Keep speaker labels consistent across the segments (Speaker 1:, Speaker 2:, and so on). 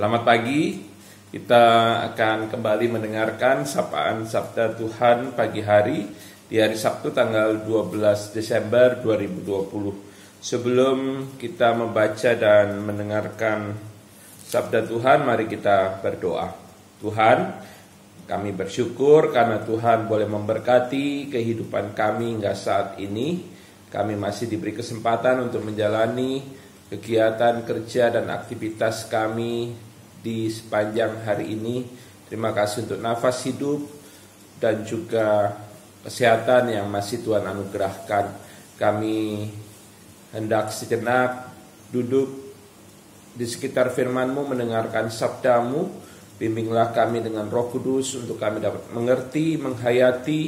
Speaker 1: Selamat pagi, kita akan kembali mendengarkan sapaan Sabda Tuhan pagi hari di hari Sabtu tanggal 12 Desember 2020. Sebelum kita membaca dan mendengarkan Sabda Tuhan, mari kita berdoa. Tuhan, kami bersyukur karena Tuhan boleh memberkati kehidupan kami hingga saat ini. Kami masih diberi kesempatan untuk menjalani kegiatan kerja dan aktivitas kami di sepanjang hari ini. Terima kasih untuk nafas hidup dan juga kesehatan yang masih Tuhan anugerahkan. Kami hendak sejenak duduk di sekitar firman-Mu, mendengarkan sabda-Mu. Bimbinglah kami dengan Roh Kudus untuk kami dapat mengerti, menghayati,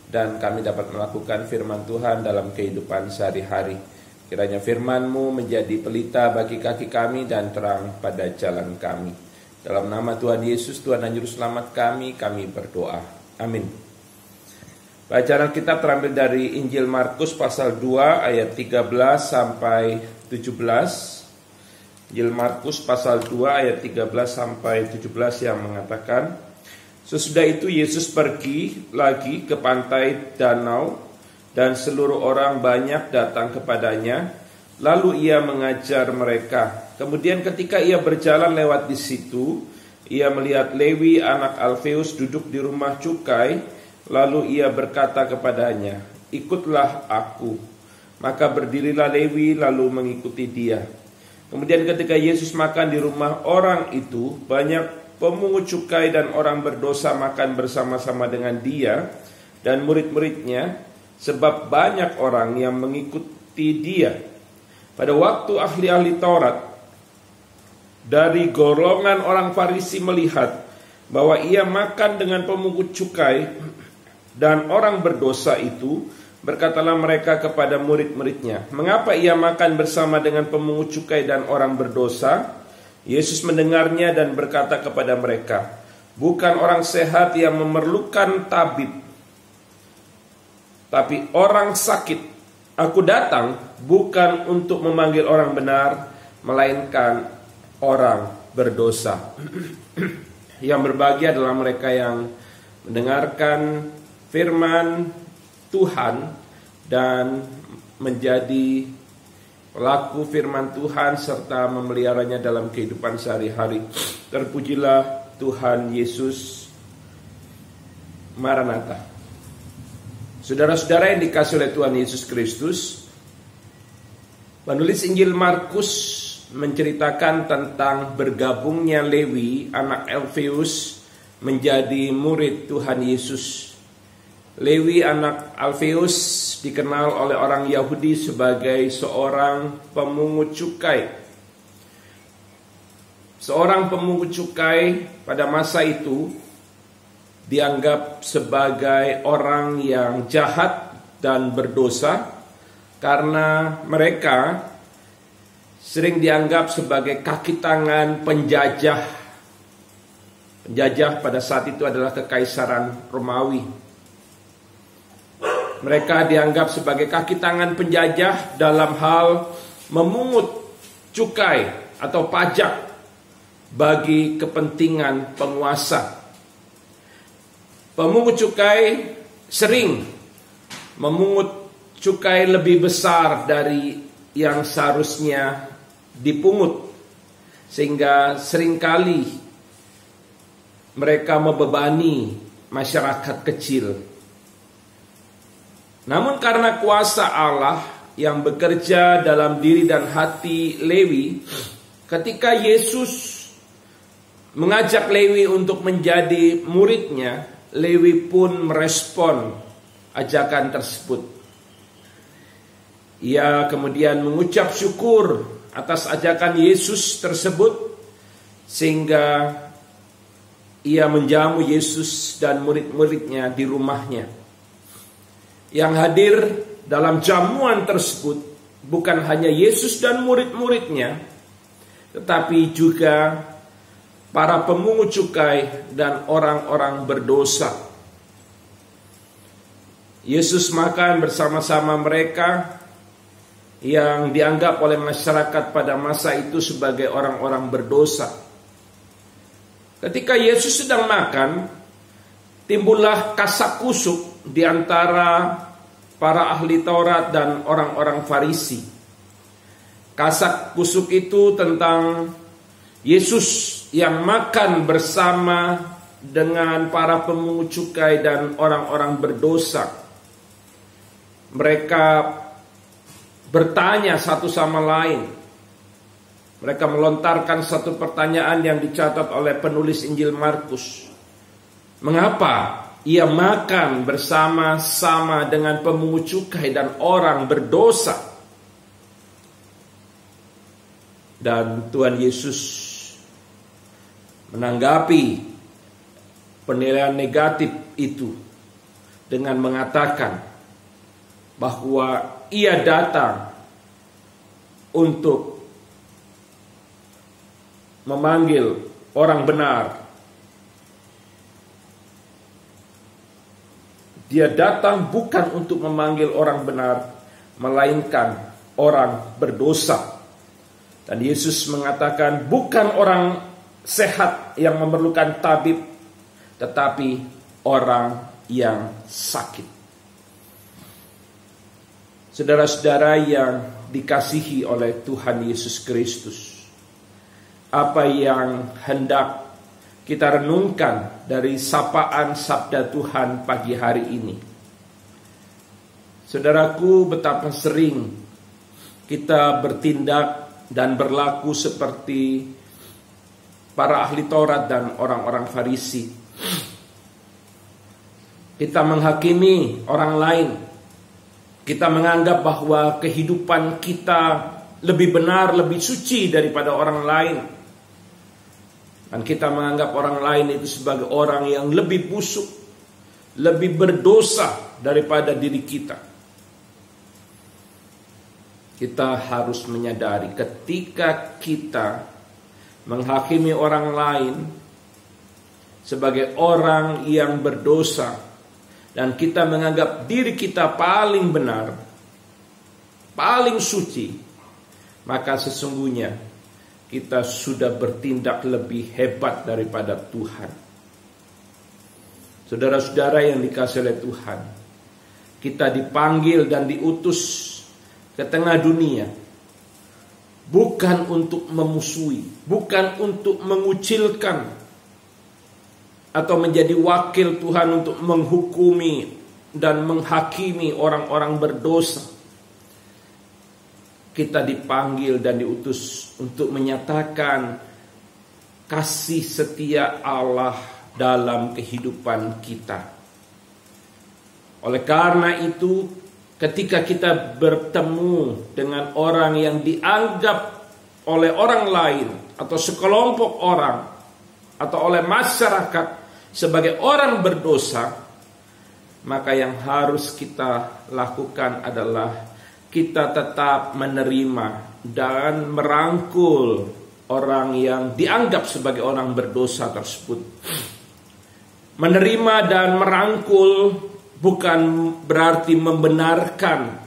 Speaker 1: dan kami dapat melakukan firman Tuhan dalam kehidupan sehari-hari. Kiranya firman-Mu menjadi pelita bagi kaki kami dan terang pada jalan kami. Dalam nama Tuhan Yesus, Tuhan dan Juru Selamat kami berdoa. Amin. Bacaan Alkitab terambil dari Injil Markus pasal 2 ayat 13 sampai 17. Injil Markus pasal 2 ayat 13 sampai 17 yang mengatakan, sesudah itu Yesus pergi lagi ke pantai danau, dan seluruh orang banyak datang kepadanya. Lalu ia mengajar mereka. Kemudian ketika ia berjalan lewat di situ, ia melihat Lewi anak Alfeus duduk di rumah cukai. Lalu ia berkata kepadanya, ikutlah aku. Maka berdirilah Lewi lalu mengikuti dia. Kemudian ketika Yesus makan di rumah orang itu, banyak pemungut cukai dan orang berdosa makan bersama-sama dengan dia dan murid-muridnya, sebab banyak orang yang mengikuti dia. Pada waktu ahli-ahli Taurat dari golongan orang Farisi melihat bahwa ia makan dengan pemungut cukai dan orang berdosa itu, berkatalah mereka kepada murid-muridnya, mengapa ia makan bersama dengan pemungut cukai dan orang berdosa? Yesus mendengarnya dan berkata kepada mereka, bukan orang sehat yang memerlukan tabib, tapi orang sakit. Aku datang bukan untuk memanggil orang benar, melainkan orang berdosa. Yang berbahagia adalah mereka yang mendengarkan firman Tuhan dan menjadi pelaku firman Tuhan serta memeliharanya dalam kehidupan sehari-hari. Terpujilah Tuhan Yesus. Maranatha. Saudara-saudara yang dikasihi oleh Tuhan Yesus Kristus, penulis Injil Markus menceritakan tentang bergabungnya Lewi anak Alfeus menjadi murid Tuhan Yesus. Lewi anak Alfeus dikenal oleh orang Yahudi sebagai seorang pemungut cukai. Seorang pemungut cukai pada masa itu dianggap sebagai orang yang jahat dan berdosa karena mereka sering dianggap sebagai kaki tangan penjajah. Penjajah pada saat itu adalah Kekaisaran Romawi. Mereka dianggap sebagai kaki tangan penjajah dalam hal memungut cukai atau pajak bagi kepentingan penguasa. Pemungut cukai sering memungut cukai lebih besar dari yang seharusnya dipungut, sehingga seringkali mereka membebani masyarakat kecil. Namun karena kuasa Allah yang bekerja dalam diri dan hati Lewi, ketika Yesus mengajak Lewi untuk menjadi muridnya, Lewi pun merespon ajakan tersebut. Ia kemudian mengucap syukur atas ajakan Yesus tersebut, sehingga ia menjamu Yesus dan murid-muridnya di rumahnya. Yang hadir dalam jamuan tersebut bukan hanya Yesus dan murid-muridnya, tetapi juga para pemungut cukai dan orang-orang berdosa. Yesus makan bersama-sama mereka yang dianggap oleh masyarakat pada masa itu sebagai orang-orang berdosa. Ketika Yesus sedang makan, timbullah kasak kusuk di antara para ahli Taurat dan orang-orang Farisi. Kasak kusuk itu tentang Yesus yang makan bersama dengan para pemungut cukai dan orang-orang berdosa. Mereka bertanya satu sama lain. Mereka melontarkan satu pertanyaan yang dicatat oleh penulis Injil Markus. Mengapa ia makan bersama-sama dengan pemungut cukai dan orang berdosa? Dan Tuhan Yesus menanggapi penilaian negatif itu dengan mengatakan bahwa ia datang untuk memanggil orang benar. Dia datang bukan untuk memanggil orang benar, melainkan orang berdosa. Dan Yesus mengatakan bukan orang sehat yang memerlukan tabib, tetapi orang yang sakit. Saudara-saudara yang dikasihi oleh Tuhan Yesus Kristus, apa yang hendak kita renungkan dari sapaan sabda Tuhan pagi hari ini? Saudaraku, betapa sering kita bertindak dan berlaku seperti para ahli Taurat dan orang-orang Farisi. Kita menghakimi orang lain. Kita menganggap bahwa kehidupan kita lebih benar, lebih suci daripada orang lain. Dan kita menganggap orang lain itu sebagai orang yang lebih busuk, lebih berdosa daripada diri kita. Kita harus menyadari ketika kita menghakimi orang lain sebagai orang yang berdosa dan kita menganggap diri kita paling benar, paling suci, maka sesungguhnya kita sudah bertindak lebih hebat daripada Tuhan. Saudara-saudara yang dikasihi oleh Tuhan, kita dipanggil dan diutus ke tengah dunia bukan untuk memusuhi, bukan untuk mengucilkan atau menjadi wakil Tuhan untuk menghukumi dan menghakimi orang-orang berdosa. Kita dipanggil dan diutus untuk menyatakan kasih setia Allah dalam kehidupan kita. Oleh karena itu, ketika kita bertemu dengan orang yang dianggap oleh orang lain atau sekelompok orang atau oleh masyarakat sebagai orang berdosa, maka yang harus kita lakukan adalah kita tetap menerima dan merangkul orang yang dianggap sebagai orang berdosa tersebut. Menerima dan merangkul bukan berarti membenarkan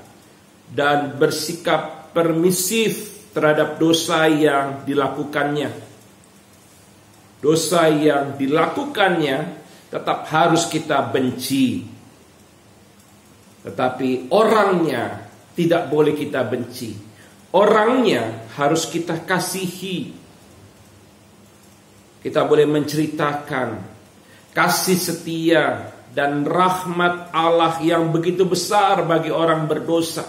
Speaker 1: dan bersikap permisif terhadap dosa yang dilakukannya. Dosa yang dilakukannya tetap harus kita benci. Tetapi orangnya tidak boleh kita benci. Orangnya harus kita kasihi. Kita boleh menceritakan kasih setia dan rahmat Allah yang begitu besar bagi orang berdosa.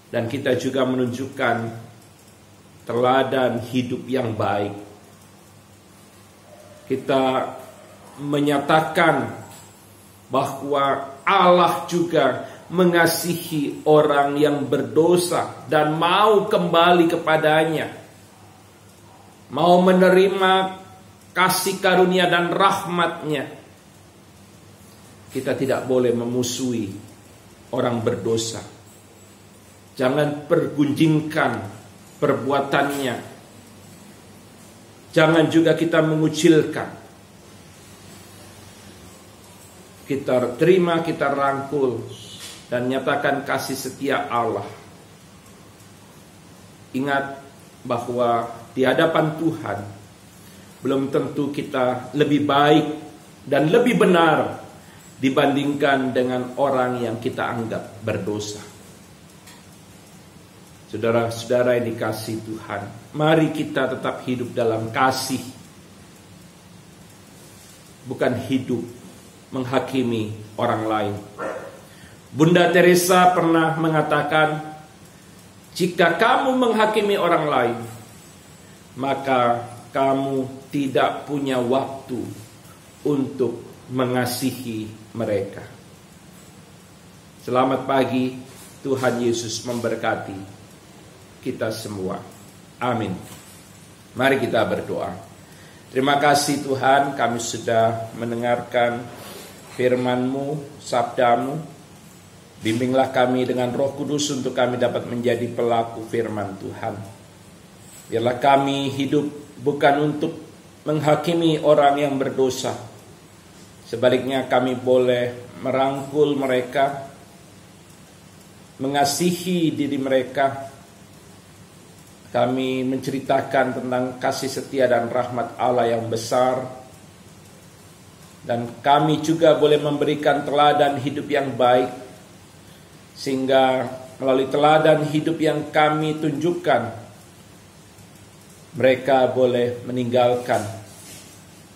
Speaker 1: Dan kita juga menunjukkan teladan hidup yang baik. Kita menyatakan bahwa Allah juga mengasihi orang yang berdosa dan mau kembali kepadanya, mau menerima kasih karunia dan rahmatnya. Kita tidak boleh memusuhi orang berdosa. Jangan pergunjingkan perbuatannya. Jangan juga kita mengucilkan. Kita terima, kita rangkul dan nyatakan kasih setia Allah. Ingat bahwa di hadapan Tuhan belum tentu kita lebih baik dan lebih benar dibandingkan dengan orang yang kita anggap berdosa. Saudara-saudara yang dikasihi Tuhan, mari kita tetap hidup dalam kasih, bukan hidup menghakimi orang lain. Bunda Teresa pernah mengatakan, jika kamu menghakimi orang lain, maka kamu tidak punya waktu untuk mengasihi mereka. Selamat pagi, Tuhan Yesus memberkati kita semua. Amin. Mari kita berdoa. Terima kasih Tuhan, kami sudah mendengarkan firman-Mu, sabda-Mu. Bimbinglah kami dengan Roh Kudus untuk kami dapat menjadi pelaku firman Tuhan. Biarlah kami hidup bukan untuk menghakimi orang yang berdosa. Sebaliknya kami boleh merangkul mereka, mengasihi diri mereka. Kami menceritakan tentang kasih setia dan rahmat Allah yang besar. Dan kami juga boleh memberikan teladan hidup yang baik. Sehingga melalui teladan hidup yang kami tunjukkan, mereka boleh meninggalkan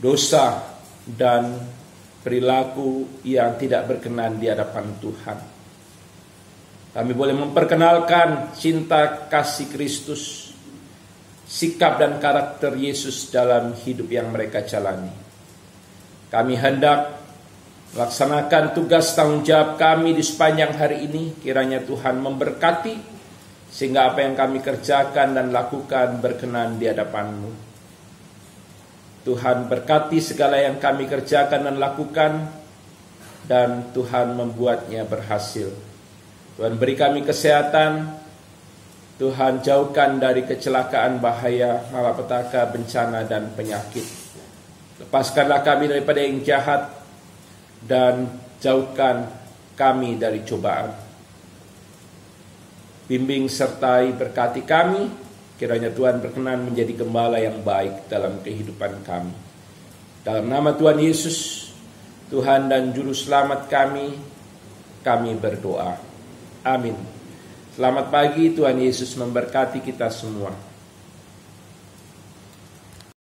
Speaker 1: dosa dan perilaku yang tidak berkenan di hadapan Tuhan. Kami boleh memperkenalkan cinta kasih Kristus, sikap dan karakter Yesus dalam hidup yang mereka jalani. Kami hendak melaksanakan tugas tanggung jawab kami di sepanjang hari ini. Kiranya Tuhan memberkati, sehingga apa yang kami kerjakan dan lakukan berkenan di hadapan-Mu. Tuhan berkati segala yang kami kerjakan dan lakukan, dan Tuhan membuatnya berhasil. Tuhan beri kami kesehatan, Tuhan jauhkan dari kecelakaan, bahaya, malapetaka, bencana, dan penyakit. Lepaskanlah kami daripada yang jahat, dan jauhkan kami dari cobaan. Bimbing sertai berkati kami, kiranya Tuhan berkenan menjadi gembala yang baik dalam kehidupan kami. Dalam nama Tuhan Yesus, Tuhan dan Juru Selamat kami berdoa. Amin. Selamat pagi, Tuhan Yesus memberkati kita semua.